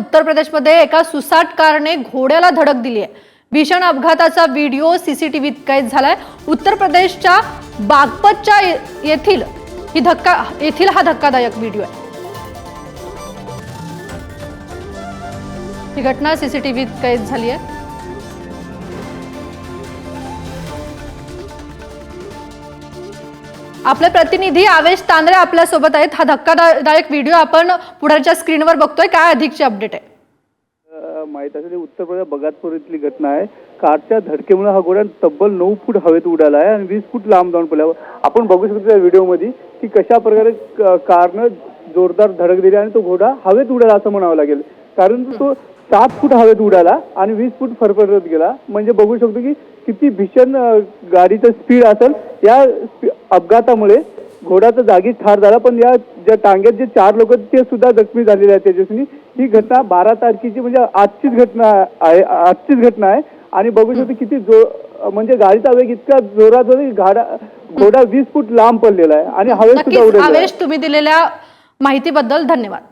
उत्तर प्रदेशमध्ये एका सुसाट कारने घोड्याला धडक दिली आहे। भीषण अपघाताचा व्हिडिओ सीसीटीव्हीत कैद झालाय। उत्तर प्रदेशच्या बागपतच्या येथील हा धक्कादायक व्हिडिओ आहे। ही घटना सीसीटीव्हीत कैद झाली आहे। आपले प्रतिनिधी आवेश तांदळे आपल्या सोबत आहेत। हा धक्कादायक व्हिडिओ आपण पुढच्या स्क्रीनवर बघतोय, काय अधिकची अपडेट आहे? माहित असेल उत्तर प्रदेश बगातपूर इथली घटना आहे। कारच्या धडकेमुळे हा घोडा तब्बल 9 फूट हवेत उडाला आहे आणि 20 फूट लांब जाऊन पडला। आपण बघू शकतो त्या व्हिडिओमध्ये की कशा प्रकारे कारनं जोरदार धडक दिली आणि तो घोडा हवेत उडाला असं म्हणावं लागेल, कारण तो 7 फूट हवेत उडाला आणि 20 फूट फरफरत गेला। म्हणजे बघू शकतो की किती भीषण गाडीचं स्पीड असेल। या अपघातामुळे घोडाचा जागीच ठार झाला, पण या ज्या टांग्यात जे 4 लोक ते सुद्धा जखमी झालेले आहेत तेजस्विनी। ही घटना 12 तारखेची म्हणजे आजचीच घटना आहे आणि बघू शकतो किती म्हणजे गाडीचा वेग इतका जोरात घोडा 20 फूट लांब पडलेला आहे आणि हवेत सुद्धा उडलेला आहे। आवेश, तुम्ही दिलेल्या माहितीबद्दल धन्यवाद।